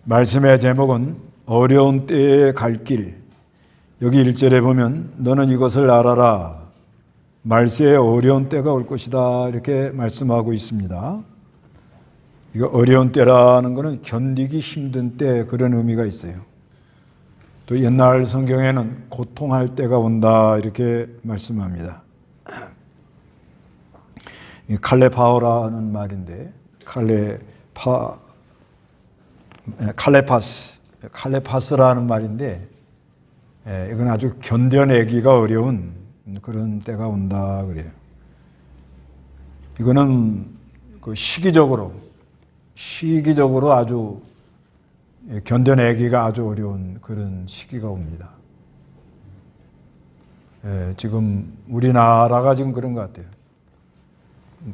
말씀의 제목은 어려운 때에 갈 길. 여기 1절에 보면 너는 이것을 알아라. 말세에 어려운 때가 올 것이다. 이렇게 말씀하고 있습니다. 이거 어려운 때라는 것은 견디기 힘든 때, 그런 의미가 있어요. 또 옛날 성경에는 고통할 때가 온다 이렇게 말씀합니다. 칼레파오라는 말인데 칼레파스라는 말인데 이건 아주 견뎌내기가 어려운 그런 때가 온다 그래요. 이거는 그 시기적으로 아주 견뎌내기가 아주 어려운 그런 시기가 옵니다. 지금 우리나라가 지금 그런 것 같아요.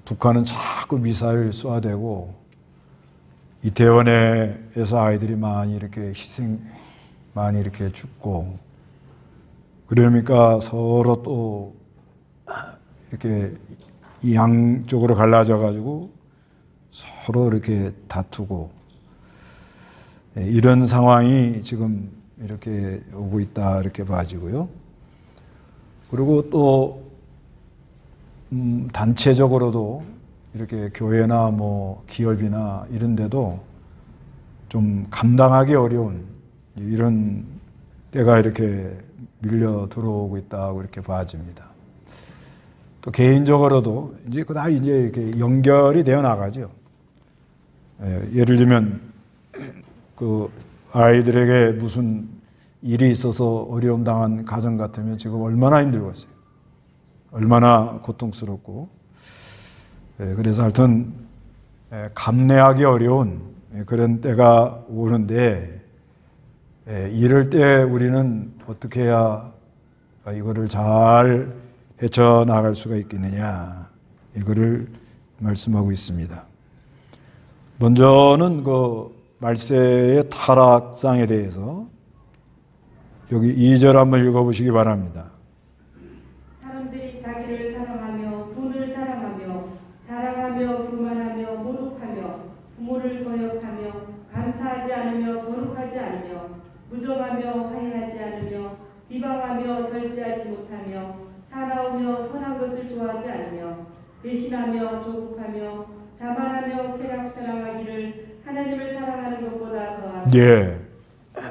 북한은 자꾸 미사일 쏘아대고 이태원에서 아이들이 많이 이렇게 많이 이렇게 죽고, 그러니까 서로 또 이렇게 양쪽으로 갈라져 가지고 서로 이렇게 다투고, 이런 상황이 지금 이렇게 오고 있다 이렇게 봐지고요. 그리고 또 단체적으로도 이렇게 교회나 뭐 기업이나 이런 데도 좀 감당하기 어려운 이런 때가 이렇게 밀려 들어오고 있다고 이렇게 봐집니다. 또 개인적으로도 이제 이렇게 연결이 되어 나가죠. 예를 들면 그 아이들에게 무슨 일이 있어서 어려움 당한 가정 같으면 지금 얼마나 힘들겠어요. 얼마나 고통스럽고. 그래서 하여튼 감내하기 어려운 그런 때가 오는데, 이럴 때 우리는 어떻게 해야 이거를 잘 헤쳐나갈 수가 있겠느냐, 이거를 말씀하고 있습니다. 먼저는 그 말세의 타락상에 대해서 여기 2절 한번 읽어보시기 바랍니다. 사람들이 자기를 사랑하며 돈을 사랑하며 자랑하며 교만하며 모독하며 부모를 거역하며 감사하지 않으며 거룩하지 않으며 무정하며 화해하지 않으며 비방하며 절제하지 못하며 사나우며 선한 것을 좋아하지 않으며 배신하며 조국하며 자만하며 쾌락 사랑하기를 하나님을 사랑하는 것보다 더하다.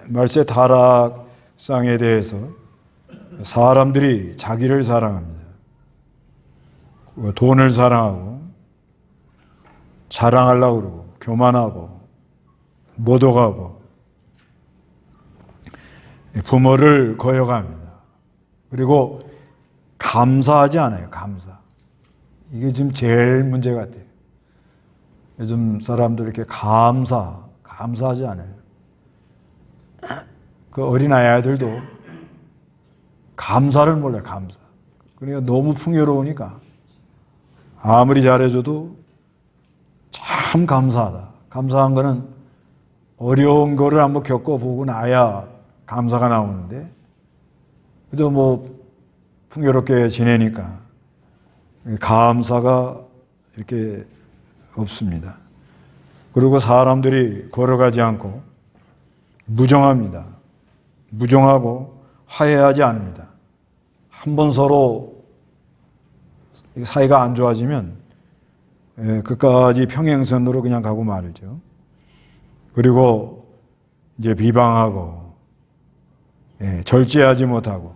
말세 타락상에 대해서 사람들이 자기를 사랑합니다. 돈을 사랑하고 자랑하려고 그러고 교만하고 모독하고 부모를 거역합니다. 그리고 감사하지 않아요. 감사. 이게 지금 제일 문제 같아요. 요즘 사람들 이렇게 감사하지 않아요. 그 어린아이들도 감사를 몰라요. 감사. 그러니까 너무 풍요로우니까 아무리 잘해줘도 참 감사하다. 감사한 거는 어려운 거를 한번 겪어보고 나야 감사가 나오는데, 그저 뭐 풍요롭게 지내니까 감사가 이렇게 없습니다. 그리고 사람들이 걸어가지 않고 무정합니다. 무정하고 화해하지 않습니다. 한번 서로 사이가 안 좋아지면 끝까지 평행선으로 그냥 가고 말죠. 그리고 이제 비방하고 절제하지 못하고,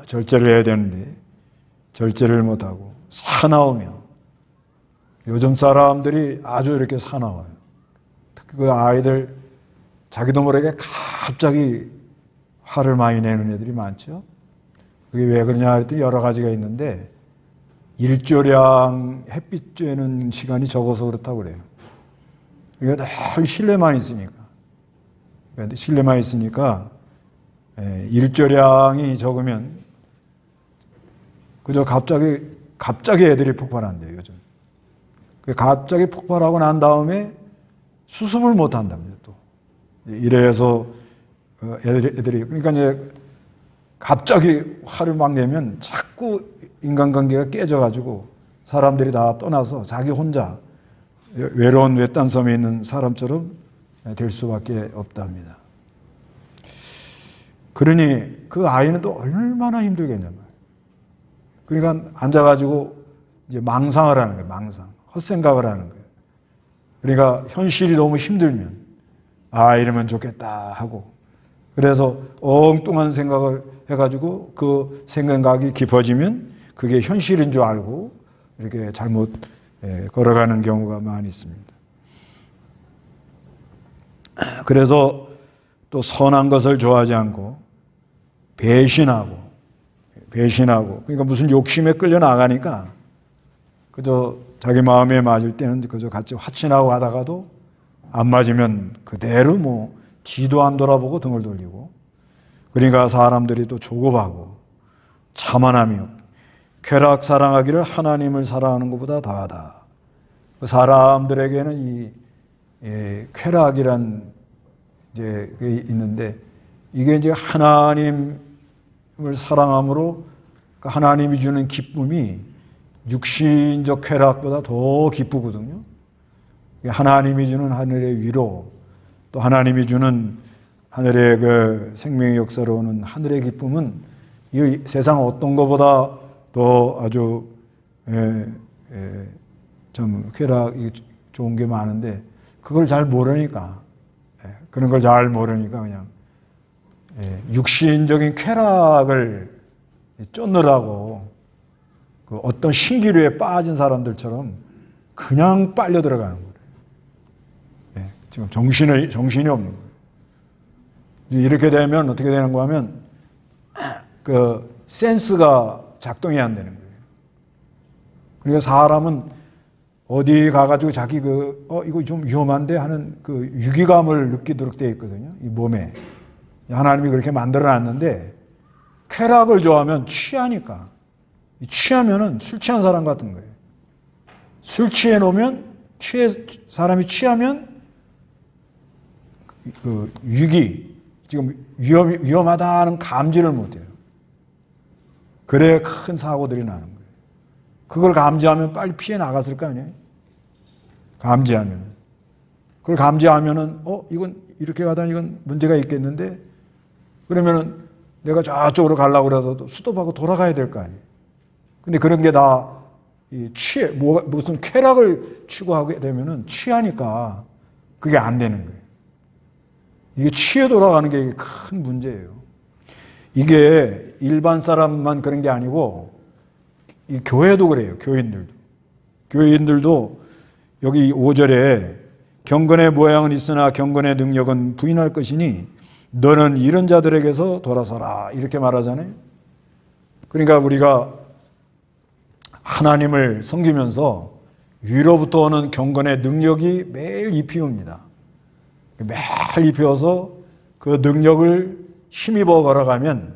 절제를 해야 되는데 절제를 못하고 사나우며, 요즘 사람들이 아주 이렇게 사나워요. 특히 그 아이들 자기도 모르게 갑자기 화를 많이 내는 애들이 많죠. 그게 왜 그러냐 했더니 여러 가지가 있는데, 일조량 햇빛 쬐는 시간이 적어서 그렇다고 그래요. 그러니까 늘 실내만 있으니까 일조량이 적으면 그저 갑자기 애들이 폭발한대요, 요즘. 갑자기 폭발하고 난 다음에 수습을 못 한답니다, 또. 이래서 애들이, 그러니까 이제 갑자기 화를 막 내면 자꾸 인간관계가 깨져가지고 사람들이 다 떠나서 자기 혼자 외로운 외딴섬에 있는 사람처럼 될 수밖에 없답니다. 그러니 그 아이는 또 얼마나 힘들겠냐 말이에요. 그러니까 앉아가지고 이제 망상을 하는 거예요. 망상. 헛생각을 하는 거예요. 그러니까 현실이 너무 힘들면 이러면 좋겠다 하고, 그래서 엉뚱한 생각을 해가지고 그 생각이 깊어지면 그게 현실인 줄 알고 이렇게 잘못 걸어가는 경우가 많이 있습니다. 그래서 또 선한 것을 좋아하지 않고 배신하고, 그러니까 무슨 욕심에 끌려 나가니까 그저 자기 마음에 맞을 때는 그저 같이 화친하고 하다가도 안 맞으면 그대로 뭐 뒤도 안 돌아보고 등을 돌리고, 그러니까 사람들이 또 조급하고 자만하며 쾌락 사랑하기를 하나님을 사랑하는 것보다 더하다. 그 사람들에게는 이 쾌락이란 이제 그게 있는데, 이게 이제 하나님을 사랑함으로 하나님이 주는 기쁨이 육신적 쾌락보다 더 기쁘거든요. 하나님이 주는 하늘의 위로, 또 하나님이 주는 하늘의 그 생명의 역사로 오는 하늘의 기쁨은 이 세상 어떤 것보다 더 아주 좀 쾌락이 좋은 게 많은데, 그걸 잘 모르니까, 그런 걸 잘 모르니까 그냥 육신적인 쾌락을 쫓느라고 그 어떤 신기루에 빠진 사람들처럼 그냥 빨려 들어가는 거예요. 지금 정신이 없는 거예요. 이렇게 되면 어떻게 되는 거 하면 그 센스가 작동이 안 되는 거예요. 그러니까 사람은 어디 가가지고 자기 이거 좀 위험한데 하는 그 유기감을 느끼도록 되어 있거든요. 이 몸에. 하나님이 그렇게 만들어 놨는데, 쾌락을 좋아하면 취하니까. 취하면은 술 취한 사람 같은 거예요. 술 취해 놓으면, 사람이 취하면 그 지금 위험하다는 감지를 못 해요. 그래 큰 사고들이 나는 거예요. 그걸 감지하면 빨리 피해 나갔을 거 아니에요? 감지하면. 그걸 감지하면은, 이건 이렇게 가다니 이건 문제가 있겠는데? 그러면은 내가 저쪽으로 가려고 그래도 스톱하고 돌아가야 될 거 아니에요? 근데 그런 게 다 무슨 쾌락을 추구하게 되면은 취하니까 그게 안 되는 거예요. 이게 취해 돌아가는 게 큰 문제예요. 이게 일반 사람만 그런 게 아니고, 이 교회도 그래요. 교인들도 여기 5절에 경건의 모양은 있으나 경건의 능력은 부인할 것이니 너는 이런 자들에게서 돌아서라, 이렇게 말하잖아요. 그러니까 우리가 하나님을 섬기면서 위로부터 오는 경건의 능력이 매일 입히옵니다. 매일 입혀서 그 능력을 힘입어 걸어가면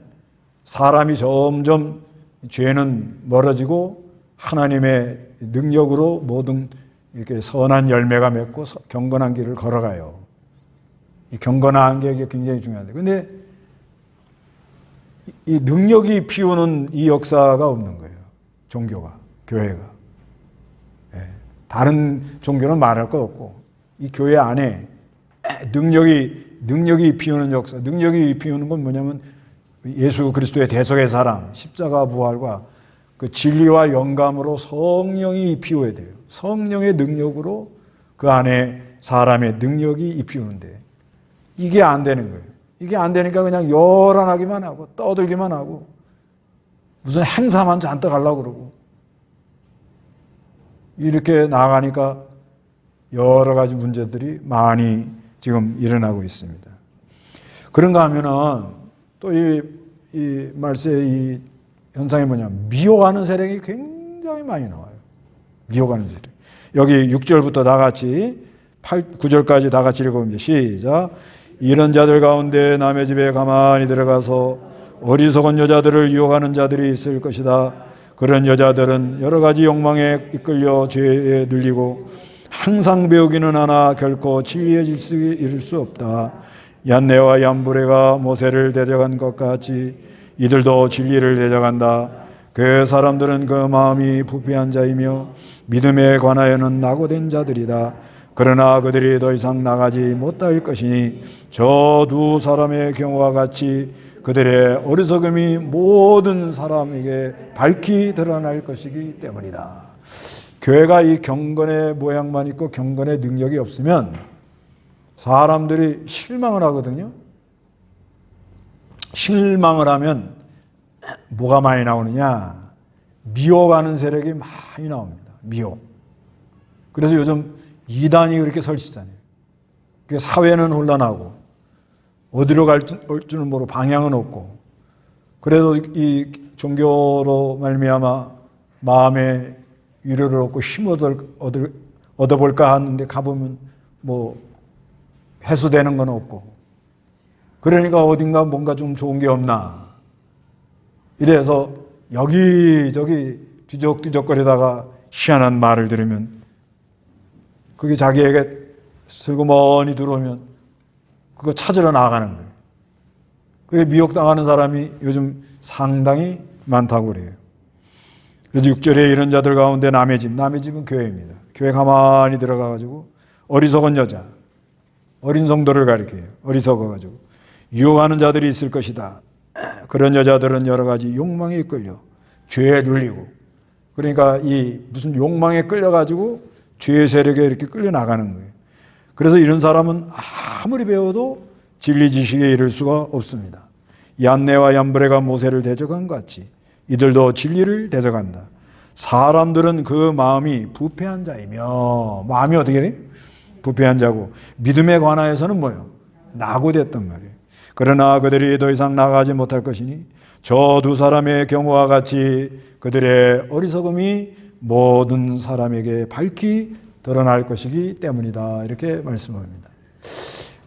사람이 점점 죄는 멀어지고 하나님의 능력으로 모든 이렇게 선한 열매가 맺고 경건한 길을 걸어가요. 이 경건한 게 굉장히 중요한데, 근데 이 능력이 피우는 이 역사가 없는 거예요. 교회가. 다른 종교는 말할 거 없고, 이 교회 안에 능력이 피우는 역사, 능력이 피우는 건 뭐냐면 예수 그리스도의 대속의 사랑, 십자가 부활과 그 진리와 영감으로 성령이 입히어야 돼요. 성령의 능력으로 그 안에 사람의 능력이 입히우는데, 이게 안 되는 거예요. 이게 안 되니까 그냥 요란하기만 하고 떠들기만 하고 무슨 행사만 잔뜩 하려고 그러고, 이렇게 나가니까 여러 가지 문제들이 많이 지금 일어나고 있습니다. 그런가 하면은 또 이 말세의 이 현상이 뭐냐면 미혹하는 세력이 굉장히 많이 나와요. 미혹하는 세력. 여기 6절부터 다 같이 9절까지 다 같이 읽어봅니다. 시작. 이런 자들 가운데 남의 집에 가만히 들어가서 어리석은 여자들을 유혹하는 자들이 있을 것이다. 그런 여자들은 여러 가지 욕망에 이끌려 죄에 눌리고 항상 배우기는 하나 결코 진리의 질서에 이를 수 없다. 얀네와 얀브레가 모세를 대적한 것 같이 이들도 진리를 대적한다. 그 사람들은 그 마음이 부패한 자이며 믿음에 관하여는 낙오된 자들이다. 그러나 그들이 더 이상 나가지 못할 것이니 저 두 사람의 경우와 같이 그들의 어리석음이 모든 사람에게 밝히 드러날 것이기 때문이다. 교회가 이 경건의 모양만 있고 경건의 능력이 없으면 사람들이 실망을 하거든요. 실망을 하면 뭐가 많이 나오느냐? 미혹하는 세력이 많이 나옵니다. 미혹. 그래서 요즘 이단이 그렇게 설치잖아요. 사회는 혼란하고 어디로 갈 줄은 모르고 방향은 없고, 그래도 이 종교로 말미암아 마음의 위로를 얻고 힘 얻어볼까 하는데 가보면 뭐 해소되는 건 없고, 그러니까 어딘가 뭔가 좀 좋은 게 없나 이래서 여기저기 뒤적뒤적거리다가 희한한 말을 들으면 그게 자기에게 슬그머니 들어오면 그거 찾으러 나가는 거예요. 그게 미혹당하는 사람이 요즘 상당히 많다고 그래요. 그래서 6절에 이런 자들 가운데 남의 집은 교회입니다. 교회 가만히 들어가가지고 어리석은 여자, 어린 성도를 가리켜요. 어리석어가지고 유혹하는 자들이 있을 것이다. 그런 여자들은 여러 가지 욕망에 이끌려 죄에 눌리고, 그러니까 이 무슨 욕망에 끌려가지고 죄의 세력에 이렇게 끌려 나가는 거예요. 그래서 이런 사람은 아무리 배워도 진리 지식에 이를 수가 없습니다. 얀네와 얀브레가 모세를 대적한 것 같이 이들도 진리를 대적한다. 사람들은 그 마음이 부패한 자이며, 마음이 어떻게 돼? 부패한 자고, 믿음에 관하여서는 뭐예요? 낙오됐단 말이에요. 그러나 그들이 더 이상 나가지 못할 것이니 저 두 사람의 경우와 같이 그들의 어리석음이 모든 사람에게 밝히 드러날 것이기 때문이다. 이렇게 말씀합니다.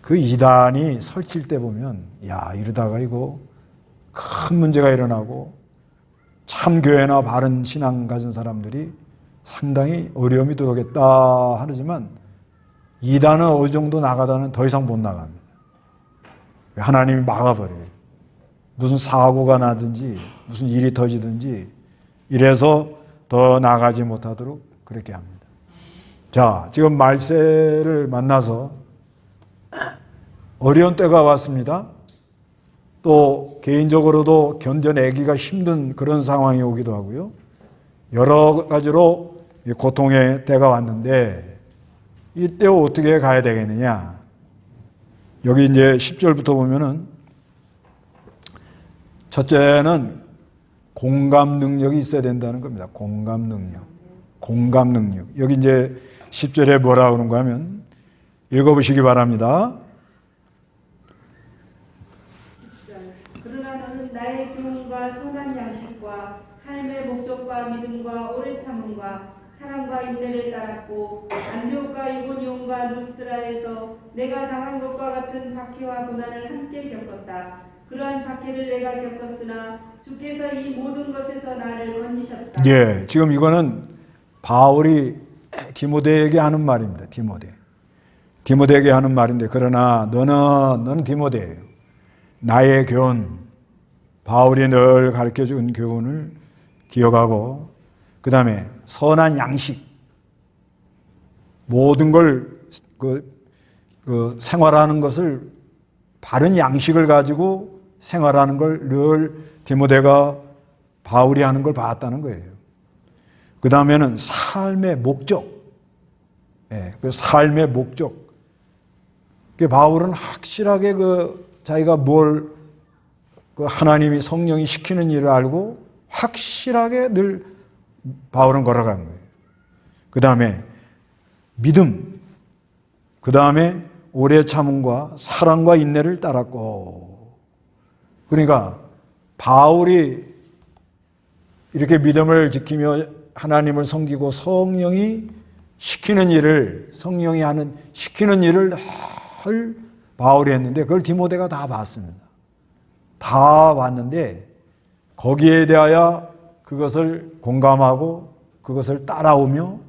그 이단이 설칠 때 보면 이러다가 이거 큰 문제가 일어나고 참 교회나 바른 신앙 가진 사람들이 상당히 어려움이 들어오겠다 하지만, 이단은 어느 정도 나가다는 더 이상 못 나갑니다. 하나님이 막아버려요. 무슨 사고가 나든지 무슨 일이 터지든지 이래서 더 나가지 못하도록 그렇게 합니다. 자, 지금 말세를 만나서 어려운 때가 왔습니다. 또 개인적으로도 견뎌내기가 힘든 그런 상황이 오기도 하고요. 여러 가지로 고통의 때가 왔는데 이때 어떻게 가야 되겠느냐? 여기 이제 10절부터 보면은 첫째는 공감 능력이 있어야 된다는 겁니다. 공감 능력. 여기 이제 10절에 뭐라 그런가 하면 읽어보시기 바랍니다. 그러나 너는 나의 교훈과 선한 양식과 삶의 목적과 믿음과 오래 참음과 사랑과 인내를 따랐고 안디옥과 이고니온과 루스드라에서 내가 당한 것과 같은 박해와 고난을 함께 겪었다. 그러한 박해를 내가 겪었으나 주께서 이 모든 것에서 나를 건지셨다. 예, 지금 이거는 바울이 디모데에게 하는 말입니다. 디모데에게 하는 말인데, 그러나 너는 디모데예요. 나의 교훈, 바울이 늘 가르쳐준 교훈을 기억하고, 그 다음에 선한 양식, 모든 걸 생활하는 것을 바른 양식을 가지고 생활하는 걸 늘 디모데가 바울이 하는 걸 봤다는 거예요. 그 다음에는 삶의 목적, 그 삶의 목적. 바울은 확실하게 자기가 뭘 하나님이 성령이 시키는 일을 알고 확실하게 늘 바울은 걸어간 거예요. 그 다음에 믿음, 그 다음에 오래 참음과 사랑과 인내를 따랐고, 그러니까 바울이 이렇게 믿음을 지키며 하나님을 섬기고 성령이 시키는 일을, 시키는 일을 늘 바울이 했는데 그걸 디모데가 다 봤습니다. 다 봤는데 거기에 대하여 그것을 공감하고 그것을 따라오며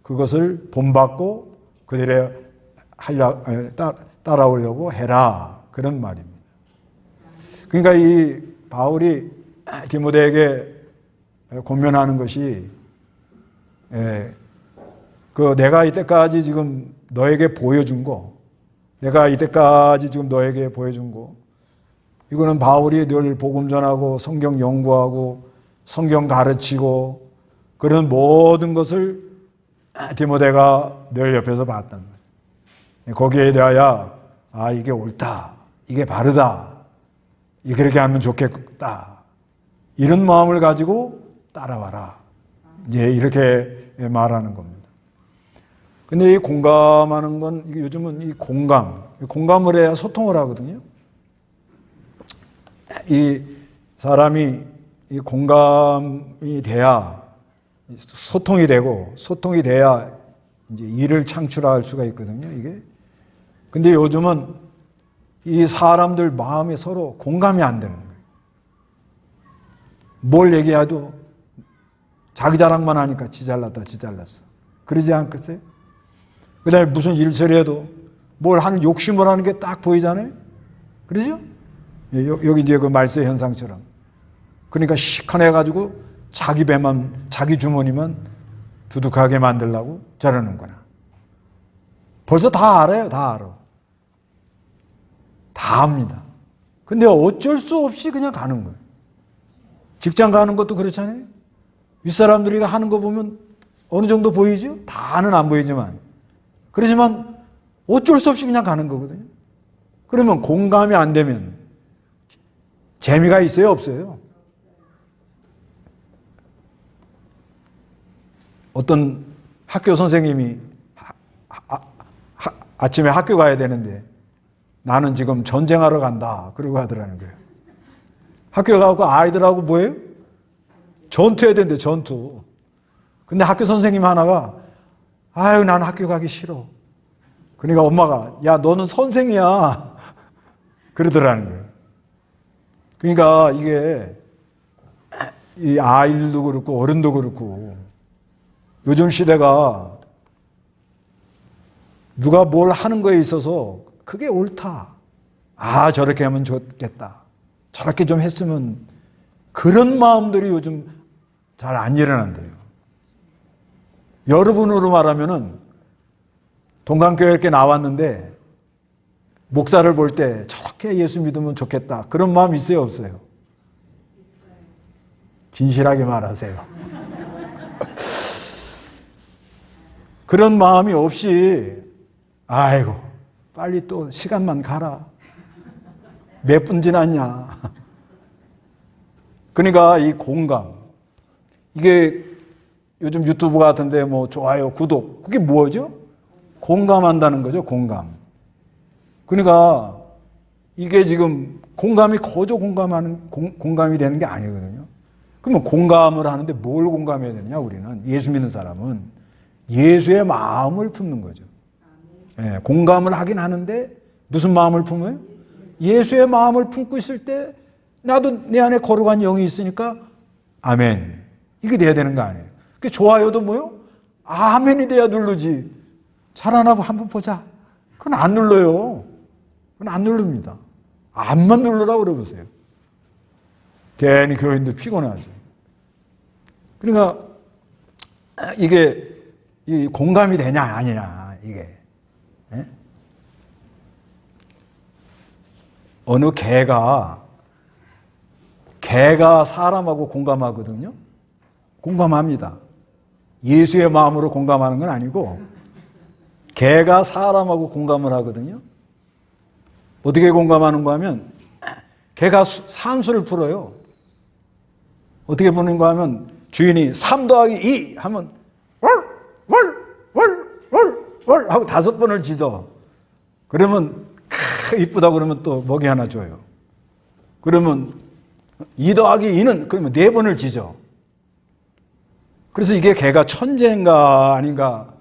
그것을 본받고 그들의 따라오려고 해라, 그런 말입니다. 그러니까 이 바울이 디모데에게 권면하는 것이 내가 이때까지 지금 너에게 보여준 거, 내가 이때까지 지금 너에게 보여준 거, 이거는 바울이 늘 복음 전하고 성경 연구하고 성경 가르치고 그런 모든 것을 디모데가 늘 옆에서 봤단 말이에요. 거기에 대하여 이게 옳다, 이게 바르다, 그렇게 하면 좋겠다, 이런 마음을 가지고 따라와라, 이제 이렇게 말하는 겁니다. 근데 이 공감하는 건 요즘은 이 공감을 해야 소통을 하거든요. 이 사람이 이 공감이 돼야 소통이 되고, 소통이 돼야 이제 일을 창출할 수가 있거든요, 이게. 근데 요즘은 이 사람들 마음이 서로 공감이 안 되는 거예요. 뭘 얘기해도 자기 자랑만 하니까 지 잘났다, 지 잘났어. 그러지 않겠어요? 그 다음에 무슨 일처리해도 뭘 하는 욕심을 하는 게 딱 보이잖아요? 그러죠? 여기 이제 그 말세 현상처럼. 그러니까 시큰해가지고 자기 배만, 자기 주머니만 두둑하게 만들려고 저러는구나. 벌써 다 알아요, 다 알아. 다 압니다. 근데 어쩔 수 없이 그냥 가는 거예요. 직장 가는 것도 그렇잖아요. 윗사람들이 하는 거 보면 어느 정도 보이죠? 다는 안 보이지만. 그렇지만 어쩔 수 없이 그냥 가는 거거든요. 그러면 공감이 안 되면 재미가 있어요, 없어요? 어떤 학교 선생님이 아침에 학교 가야 되는데 나는 지금 전쟁하러 간다, 그러고 하더라는 거예요. 학교 가고 아이들하고 뭐예요? 전투해야 되는데, 전투. 근데 학교 선생님 하나가 나는 학교 가기 싫어. 그러니까 엄마가 야, 너는 선생이야, 그러더라는 거예요. 그러니까 이게 이 아이들도 그렇고 어른도 그렇고 요즘 시대가 누가 뭘 하는 거에 있어서 그게 옳다, 저렇게 하면 좋겠다, 저렇게 좀 했으면, 그런 마음들이 요즘 잘 안 일어난대요. 여러분으로 말하면은 동강교회 이렇게 나왔는데 목사를 볼 때 저렇게 예수 믿으면 좋겠다, 그런 마음 있어요, 없어요? 진실하게 말하세요. 그런 마음이 없이 아이고 빨리 또 시간만 가라, 몇 분 지났냐. 그러니까 이 공감, 이게 요즘 유튜브 같은데 뭐 좋아요, 구독, 그게 뭐죠? 공감한다는 거죠, 공감. 그러니까 이게 지금 공감이 거저 공감이 되는 게 아니거든요. 그러면 공감을 하는데 뭘 공감해야 되느냐, 우리는 예수 믿는 사람은 예수의 마음을 품는 거죠. 공감을 하긴 하는데 무슨 마음을 품어요? 예수의 마음을 품고 있을 때 나도 내 안에 거룩한 영이 있으니까 아멘, 이게 돼야 되는 거 아니에요. 그 좋아요도 뭐요? 아멘이 돼야 누르지. 잘하나 한번 보자, 그건 안 눌러요. 그건 안 누릅니다. 암만 누르라고 그러보세요. 괜히 교인들 피곤하죠. 그러니까 이게 이 공감이 되냐 아니냐, 이게. 어느 개가 사람하고 공감하거든요. 공감합니다. 예수의 마음으로 공감하는 건 아니고 개가 사람하고 공감을 하거든요. 어떻게 공감하는가 하면 개가 산수를 풀어요. 어떻게 푸는가 하면 주인이 3 더하기 2 하면 월 하고 5번을 짖어. 그러면 이쁘다 그러면 또 먹이 하나 줘요. 그러면 2 더하기 2는 그러면 4번을 짖어. 그래서 이게 개가 천재인가 아닌가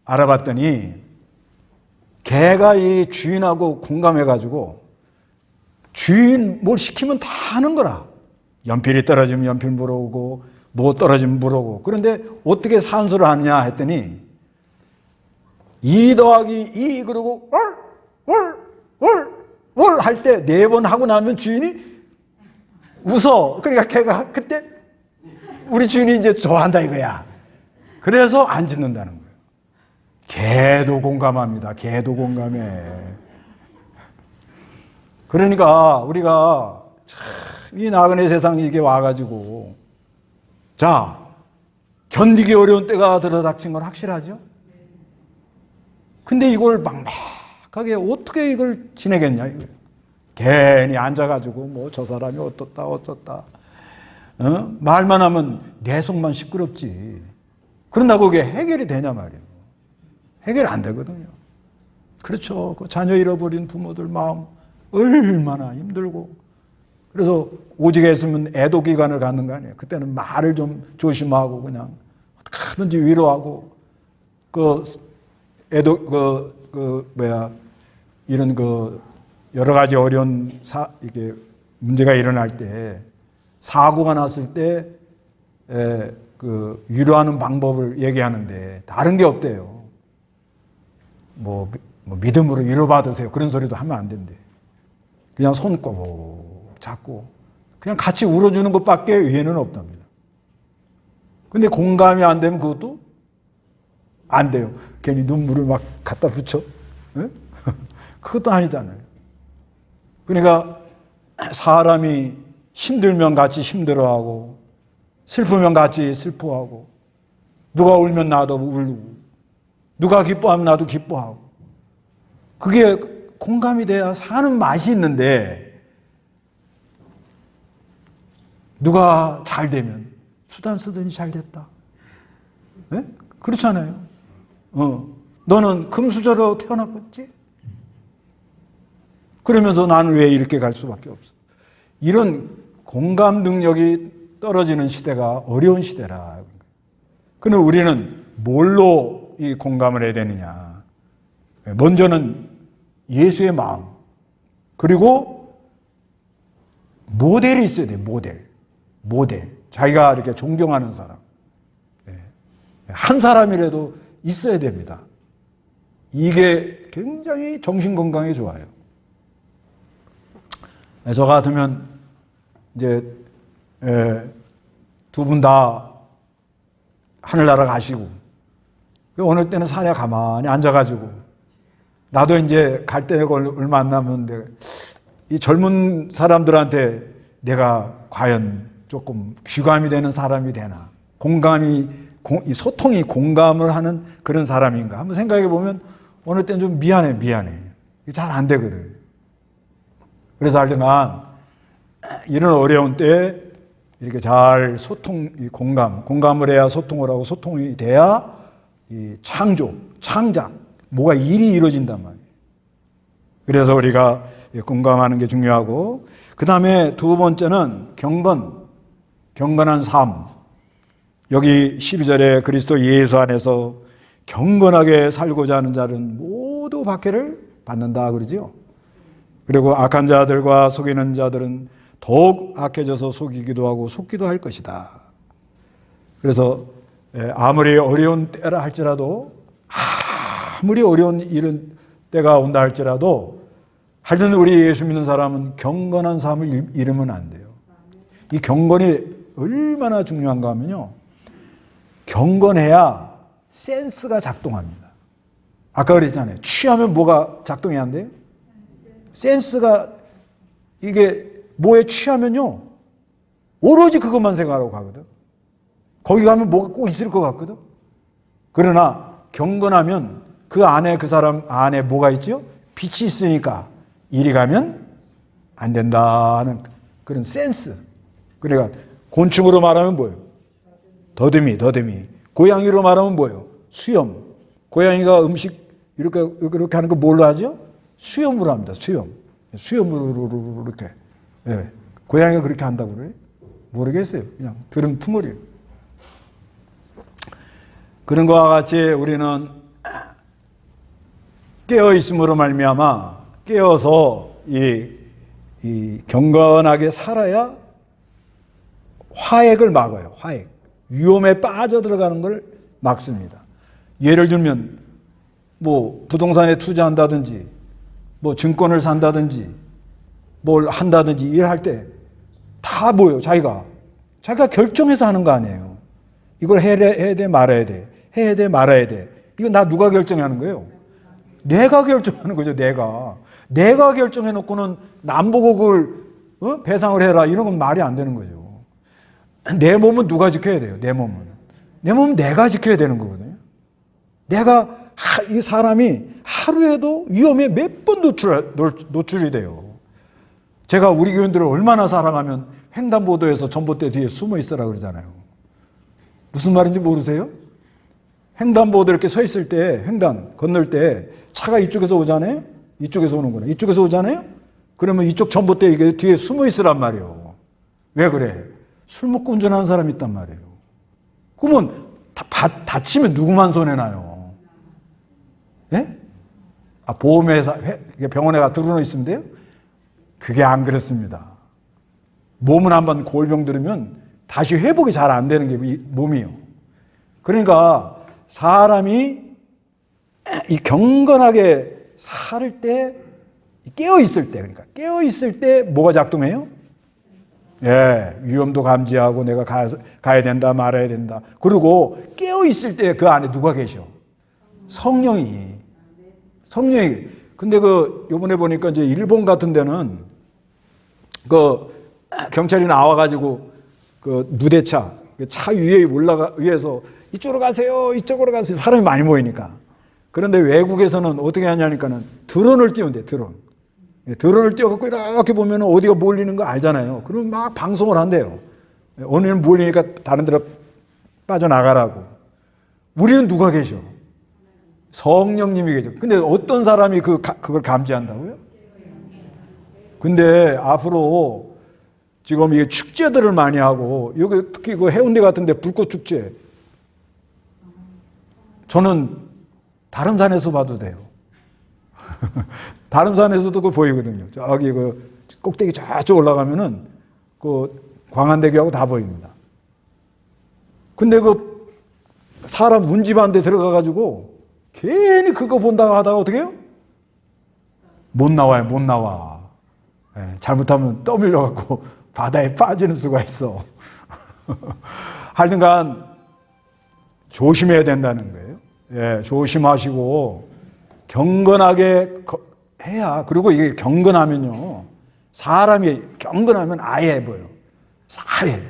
알아봤더니 개가 이 주인하고 공감해가지고 주인 뭘 시키면 다 하는 거라. 연필이 떨어지면 연필 물어오고 뭐 떨어지면 물어오고. 그런데 어떻게 산수를 하느냐 했더니 2 더하기 2 그러고 월 할 때 4번 하고 나면 주인이 웃어. 그러니까 걔가 그때 우리 주인이 이제 좋아한다 이거야. 그래서 안 짖는다는 거예요. 개도 공감합니다. 개도 공감해. 그러니까 우리가 참 이 나그네 세상에 이게 와가지고 자 견디기 어려운 때가 들어닥친 건 확실하죠? 근데 이걸 막막하게 어떻게 이걸 지내겠냐 이거예요. 괜히 앉아가지고 뭐 저 사람이 어떻다 말만 하면 내 속만 시끄럽지. 그런다고 그게 해결이 되냐 말이에요. 해결 안 되거든요. 그렇죠. 그 자녀 잃어버린 부모들 마음 얼마나 힘들고. 그래서 오직에 있으면 애도 기간을 갖는 거 아니에요. 그때는 말을 좀 조심하고 그냥 어떻게든지 위로하고 이런 여러 가지 어려운 이게 문제가 일어날 때 사고가 났을 때 위로하는 방법을 얘기하는데 다른 게 없대요. 뭐 믿음으로 위로받으세요. 그런 소리도 하면 안 된대. 그냥 손 꼭 잡고 그냥 같이 울어주는 것밖에 외에는 없답니다. 근데 공감이 안 되면 그것도 안 돼요. 괜히 눈물을 막 갖다 붙여? 네? 그것도 아니잖아요. 그러니까 사람이 힘들면 같이 힘들어하고 슬프면 같이 슬퍼하고 누가 울면 나도 울고 누가 기뻐하면 나도 기뻐하고 그게 공감이 돼야 사는 맛이 있는데 누가 잘 되면 수단 쓰더니 잘 됐다. 네? 그렇잖아요. 너는 금수저로 태어났겠지? 그러면서 나는 왜 이렇게 갈 수밖에 없어? 이런 공감 능력이 떨어지는 시대가 어려운 시대라. 그런데 우리는 뭘로 이 공감을 해야 되느냐? 먼저는 예수의 마음, 그리고 모델이 있어야 돼요. 모델. 자기가 이렇게 존경하는 사람. 한 사람이라도 있어야 됩니다. 이게 굉장히 정신건강에 좋아요. 저 같으면 이제 두 분 다 하늘나라 가시고 어느 때는 산에 가만히 앉아가지고 나도 이제 갈 때가 얼마 안 남았는데 이 젊은 사람들한테 내가 과연 조금 귀감이 되는 사람이 되나, 이 소통이 공감을 하는 그런 사람인가 한번 생각해 보면 어느 때는 좀 미안해. 잘 안 되거든. 그래서 하여간 이런 어려운 때에 이렇게 잘 공감을 해야 소통을 하고 소통이 돼야 이 창작, 뭐가 일이 이루어진단 말이에요. 그래서 우리가 공감하는 게 중요하고, 그 다음에 두 번째는 경건한 삶. 여기 12절에 그리스도 예수 안에서 경건하게 살고자 하는 자는 모두 박해를 받는다 그러죠. 그리고 악한 자들과 속이는 자들은 더욱 악해져서 속이기도 하고 속기도 할 것이다. 그래서 아무리 어려운 때라 할지라도, 아무리 어려운 이런 때가 온다 할지라도, 하여튼 우리 예수 믿는 사람은 경건한 삶을 잃으면 안 돼요. 이 경건이 얼마나 중요한가 하면요, 경건해야 센스가 작동합니다. 아까 그랬잖아요. 취하면 뭐가 작동이 안 돼요? 센스가, 이게 뭐에 취하면요 오로지 그것만 생각하고 가거든. 거기 가면 뭐가 꼭 있을 것 같거든. 그러나 경건하면 그 안에, 그 사람 안에 뭐가 있죠? 빛이 있으니까 이리 가면 안 된다는 그런 센스. 그러니까 곤충으로 말하면 뭐예요? 더듬이. 고양이로 말하면 뭐예요? 수염. 고양이가 음식 이렇게 하는 거 뭘로 하죠? 수염으로 합니다. 수염으로 이렇게. 네. 고양이가 그렇게 한다고 그래요? 모르겠어요. 그냥 들은 투머리예요. 그런 것과 같이 우리는 깨어 있음으로 말미암아 깨어서 이 경건하게 살아야 화액을 막아요. 위험에 빠져들어가는 걸 막습니다. 예를 들면 뭐 부동산에 투자한다든지 뭐 증권을 산다든지 뭘 한다든지 일할 때 다 뭐예요? 자기가 결정해서 하는 거 아니에요. 이걸 해야 돼 말아야 돼. 해야 돼 말아야 돼. 이거 나 누가 결정하는 거예요? 내가 결정하는 거죠. 내가 결정해 놓고는 남 보고 그걸 배상을 해라 이런 건 말이 안 되는 거죠. 내 몸은 누가 지켜야 돼요? 내 몸은 내가 지켜야 되는 거거든요. 이 사람이 하루에도 위험에 몇 번 노출이 돼요. 제가 우리 교인들을 얼마나 사랑하면 횡단보도에서 전봇대 뒤에 숨어 있으라 그러잖아요. 무슨 말인지 모르세요? 횡단보도 이렇게 서 있을 때, 횡단 건널 때 차가 이쪽에서 오잖아요? 이쪽에서 오는구나. 이쪽에서 오잖아요? 그러면 이쪽 전봇대 이렇게 뒤에 숨어 있으란 말이에요. 왜 그래? 술 먹고 운전하는 사람이 있단 말이에요. 그러면 다치면 누구만 손해나요? 예? 보험회사, 병원에 가 들어놓어 있으면 돼요? 그게 안 그렇습니다. 몸은 한번 골병 들으면 다시 회복이 잘 안 되는 게 몸이에요. 그러니까 사람이 이 경건하게 살 때, 깨어 있을 때 뭐가 작동해요? 예, 위험도 감지하고 내가 가야 된다, 말아야 된다. 그리고 깨어 있을 때 그 안에 누가 계셔? 성령이. 근데 요번에 보니까 이제 일본 같은 데는 경찰이 나와가지고 누대차, 차 위에서 이쪽으로 가세요. 사람이 많이 모이니까. 그런데 외국에서는 어떻게 하냐니까는 드론을 띄운대, 드론. 드론을 띄워갖고 이렇게 보면 어디가 몰리는 거 알잖아요. 그러면 막 방송을 한대요. 오늘은 몰리니까 다른 데로 빠져나가라고. 우리는 누가 계셔? 성령님이 계셔. 근데 어떤 사람이 그걸 감지한다고요? 근데 앞으로 지금 이게 축제들을 많이 하고, 여기 특히 해운대 같은 데 불꽃 축제. 저는 다른 산에서 봐도 돼요. 다른 산에서도 그거 보이거든요. 저기 꼭대기 저쪽 올라가면은 광안대교하고 다 보입니다. 근데 사람 운집한 데 들어가가지고 괜히 그거 본다고 하다가 어떻게 해요? 못 나와. 예, 잘못하면 떠밀려갖고 바다에 빠지는 수가 있어. 하여튼간 조심해야 된다는 거예요. 예, 조심하시고 경건하게 해야. 그리고 이게 경건하면요, 사람이 경건하면 아예 보여. 사회,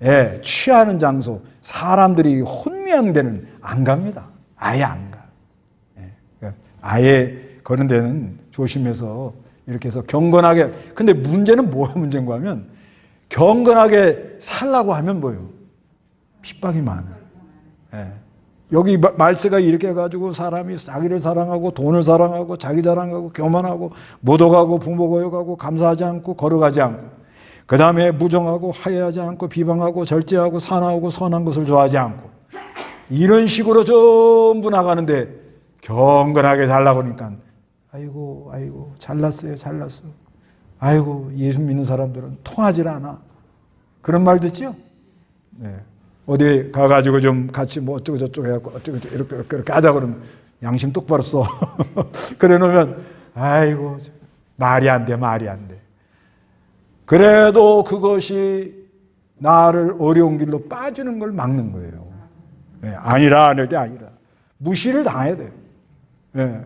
예, 취하는 장소, 사람들이 혼미한 데는 안 갑니다. 아예 안 가. 예, 아예 그런 데는 조심해서 이렇게 해서 경건하게. 근데 문제는 뭐가 문제인가 하면, 경건하게 살라고 하면 뭐예요? 핍박이 많아요. 예. 여기 말세가 이렇게 해가지고 사람이 자기를 사랑하고 돈을 사랑하고 자기 자랑하고 교만하고 모독하고 부모고욕하고 감사하지 않고 거룩하지 않고, 그 다음에 무정하고 화해하지 않고 비방하고 절제하고 사나우고 선한 것을 좋아하지 않고, 이런 식으로 전부 나가는데 경건하게 살라고 하니까 아이고 잘났어요. 아이고 예수 믿는 사람들은 통하질 않아. 그런 말 듣죠? 네. 어디 가가지고 좀 같이 뭐 어쩌고 저쩌고 해갖고 어쩌고 이렇게 하자 그러면 양심 똑바로 써. 그래 놓으면 아이고 말이 안 돼. 그래도 그것이 나를 어려운 길로 빠지는 걸 막는 거예요. 네, 아니라 무시를 당해야 돼요. 네.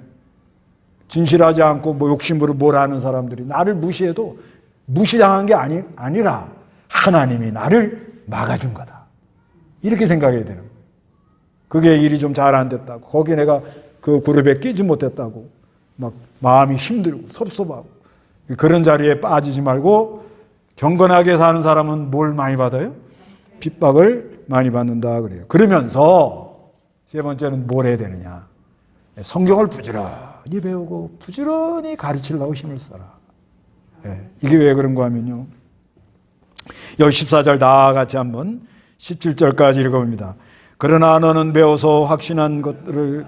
진실하지 않고 뭐 욕심으로 뭘 하는 사람들이 나를 무시해도 무시당한 게 아니라 하나님이 나를 막아준 거다. 이렇게 생각해야 되는 거예요. 그게 일이 좀 잘 안 됐다고, 거기에 내가 그 그룹에 끼지 못했다고 막 마음이 힘들고 섭섭하고, 그런 자리에 빠지지 말고 경건하게 사는 사람은 뭘 많이 받아요? 핍박을 많이 받는다 그래요. 그러면서 세 번째는 뭘 해야 되느냐? 성경을 부지런히 배우고 부지런히 가르치려고 힘을 써라. 이게 왜 그런가 하면요, 여기 14절 다 같이 한번 17절까지 읽어봅니다. 그러나 너는 배워서 확신한 것들을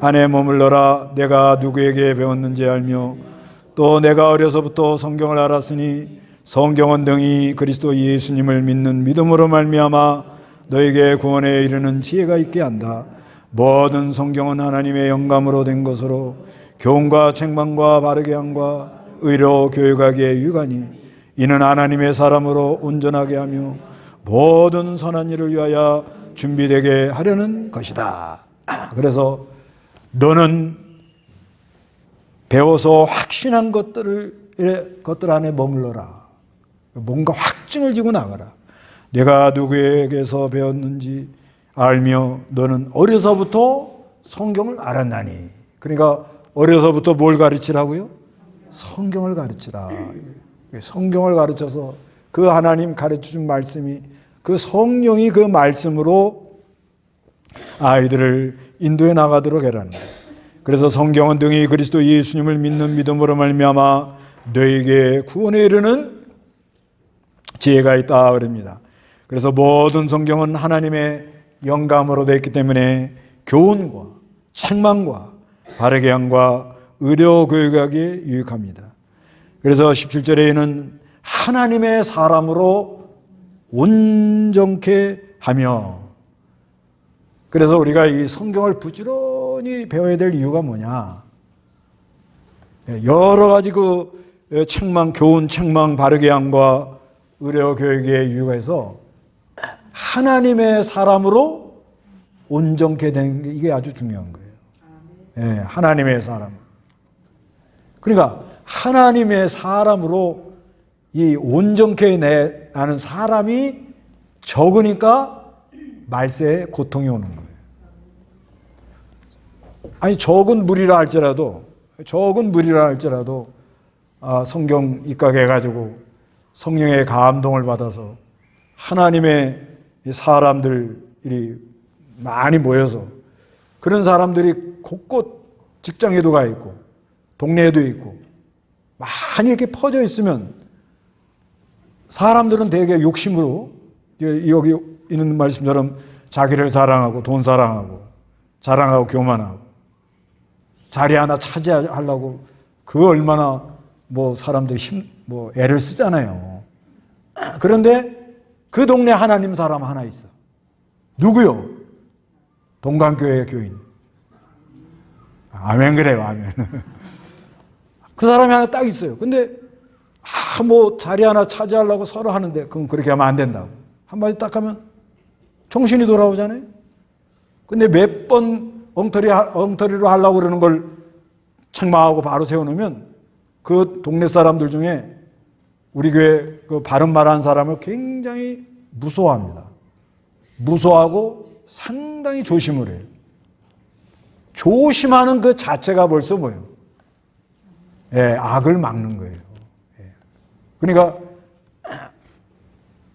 안에 머물러라. 내가 누구에게 배웠는지 알며 또 내가 어려서부터 성경을 알았으니 성경은 능히 그리스도 예수님을 믿는 믿음으로 말미암아 너에게 구원에 이르는 지혜가 있게 한다. 모든 성경은 하나님의 영감으로 된 것으로 교훈과 책망과 바르게 함과 의로 교육하기에 유익하니 이는 하나님의 사람으로 온전하게 하며 모든 선한 일을 위하여 준비되게 하려는 것이다. 그래서 너는 배워서 확신한 것들 안에 머물러라. 뭔가 확증을 지고 나가라. 내가 누구에게서 배웠는지 알며 너는 어려서부터 성경을 알았나니. 그러니까 어려서부터 뭘 가르치라고요? 성경을 가르치라. 성경을 가르쳐서 그 하나님 가르쳐준 말씀이 그 성령이 그 말씀으로 아이들을 인도해 나가도록 해라는 거예요. 그래서 성경은 등이 그리스도 예수님을 믿는 믿음으로 말미암아 너에게 구원에 이르는 지혜가 있다 그럽니다. 그래서 모든 성경은 하나님의 영감으로 되어 있기 때문에 교훈과 책망과 바르게 함과 의료 교육하기에 유익합니다. 그래서 17절에는 하나님의 사람으로 온전케 하며, 그래서 우리가 이 성경을 부지런히 배워야 될 이유가 뭐냐? 여러 가지 그 책망, 교훈, 책망, 바르게 함과 의료 교육의 이유가 있어 하나님의 사람으로 온전케 되는 게 이게 아주 중요한 거예요. 예, 하나님의 사람. 그러니까 하나님의 사람으로 이 온전케 나는 사람이 적으니까 말세에 고통이 오는 거예요. 아니 적은 무리라 할지라도 성경 입각해가지고 성령의 감동을 받아서 하나님의 사람들이 많이 모여서 그런 사람들이 곳곳 직장에도 가 있고 동네에도 있고 많이 이렇게 퍼져 있으면 사람들은 대개 욕심으로 여기 있는 말씀처럼 자기를 사랑하고 돈 사랑하고 자랑하고 교만하고 자리 하나 차지하려고 그 얼마나 뭐 사람들이 애를 쓰잖아요. 그런데 그 동네 하나님 사람 하나 있어. 누구요? 동강교회 교인. 아멘 그래요, 아멘. 그 사람이 하나 딱 있어요. 근데 뭐 자리 하나 차지하려고 서로 하는데 그건 그렇게 하면 안 된다고. 한마디 딱 하면 정신이 돌아오잖아요. 근데 몇 번 엉터리로 하려고 그러는 걸 책망하고 바로 세워놓으면 그 동네 사람들 중에 우리 교회 그 바른 말하는 사람을 굉장히 무서워합니다. 무서워하고 상당히 조심을 해요. 조심하는 그 자체가 벌써 뭐예요? 예, 악을 막는 거예요. 예. 그러니까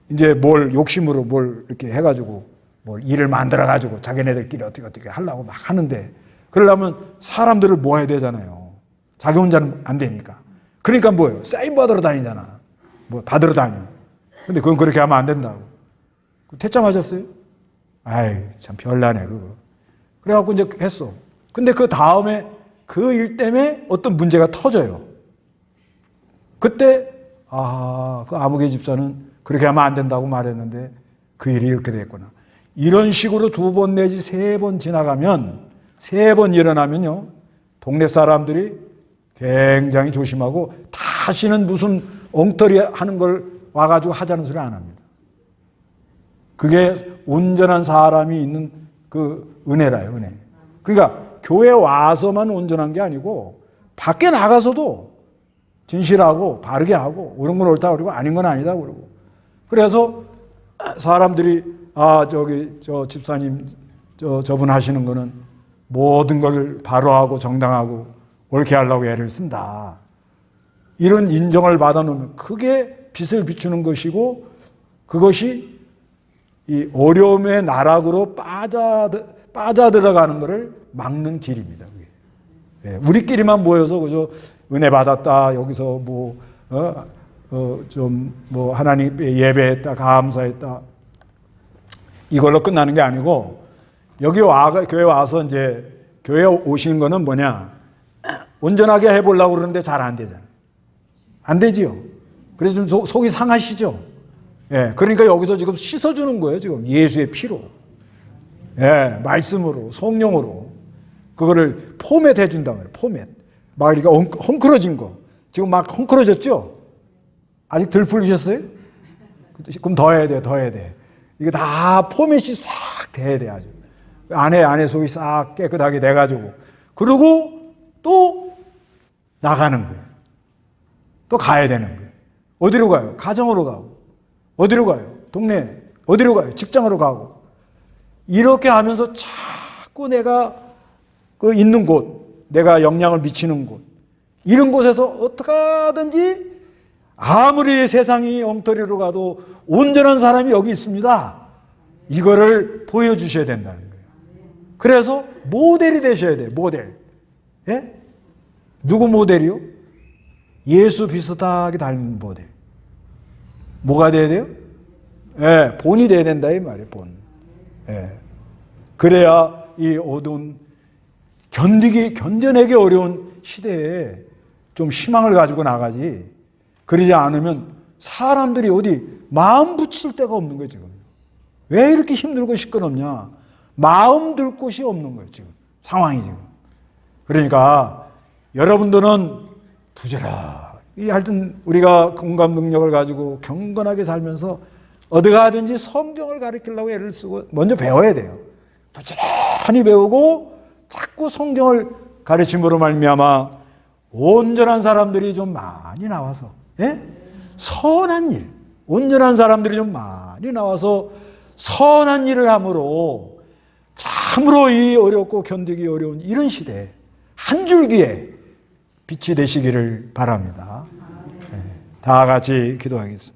이제 뭘 욕심으로 뭘 이렇게 해가지고 뭘 일을 만들어가지고 자기네들끼리 어떻게 하려고 막 하는데 그러려면 사람들을 모아야 되잖아요. 자기 혼자는 안 되니까. 그러니까 뭐예요? 사인 받으러 다니잖아. 뭐 받으러 다녀. 근데 그건 그렇게 하면 안 된다고. 퇴짜 맞았어요? 아이, 참 별나네, 그거. 그래갖고 이제 했어. 근데 그 다음에 그 일 때문에 어떤 문제가 터져요. 그때, 그 아무개 집사는 그렇게 하면 안 된다고 말했는데 그 일이 이렇게 됐구나. 이런 식으로 2번 내지 3번 지나가면, 3번 일어나면요, 동네 사람들이 굉장히 조심하고 다시는 무슨 엉터리 하는 걸 와가지고 하자는 소리 안 합니다. 그게 온전한 사람이 있는 그 은혜라요, 은혜. 그러니까 교회 와서만 온전한 게 아니고 밖에 나가서도 진실하고 바르게 하고 옳은 건 옳다 그러고 아닌 건 아니다 그러고. 그래서 사람들이 저 집사님 저분 하시는 거는 모든 걸 바로 하고 정당하고 옳게 하려고 애를 쓴다. 이런 인정을 받아놓으면 그게 빛을 비추는 것이고 그것이 이 어려움의 나락으로 빠져들어가는 것을 막는 길입니다. 그게. 예, 우리끼리만 모여서 그저 은혜 받았다 여기서 하나님 예배했다 감사했다 이걸로 끝나는 게 아니고 여기 교회 와서 이제 교회 오시는 거는 뭐냐 온전하게 해보려고 그러는데 잘 안 되잖아요. 안 되지요. 그래서 좀 속이 상하시죠. 예, 그러니까 여기서 지금 씻어주는 거예요. 지금 예수의 피로, 예, 말씀으로, 성령으로 그거를 포맷 해준단 말이에요. 포맷. 막 이렇게 헝클어진 거. 지금 막 헝클어졌죠. 아직 덜 풀리셨어요? 그럼 더 해야 돼, 더 해야 돼. 이게 다 포맷이 싹 돼야 돼 아주. 안에 속이 싹 깨끗하게 돼가지고 그리고 또 나가는 거예요. 또 가야 되는 거예요. 어디로 가요? 가정으로 가고. 어디로 가요? 동네. 어디로 가요? 직장으로 가고. 이렇게 하면서 자꾸 내가 그 있는 곳, 내가 영향을 미치는 곳, 이런 곳에서 어떻게 하든지 아무리 세상이 엉터리로 가도 온전한 사람이 여기 있습니다. 이거를 보여주셔야 된다는 거예요. 그래서 모델이 되셔야 돼요. 모델. 예? 누구 모델이요? 예수 비슷하게 닮은 모델. 뭐가 돼야 돼요? 예, 본이 돼야 된다 이 말이에요. 본. 예. 그래야 이 어두운 견뎌내기 어려운 시대에 좀 희망을 가지고 나가지. 그러지 않으면 사람들이 어디 마음 붙일 데가 없는 거예요, 지금. 왜 이렇게 힘들고 시끄럽냐? 마음 들 곳이 없는 거예요, 지금. 상황이 지금. 그러니까 여러분들은 부지런히 하여튼 우리가 공감 능력을 가지고 경건하게 살면서 어디 가든지 성경을 가르치려고 애를 쓰고 먼저 배워야 돼요. 부지런히 배우고 자꾸 성경을 가르침으로 말미암아 온전한 사람들이 좀 많이 나와서, 예? 선한 일, 온전한 사람들이 좀 많이 나와서 선한 일을 함으로 참으로 이 어렵고 견디기 어려운 이런 시대에 한 줄기에 빛이 되시기를 바랍니다. 다 같이 기도하겠습니다.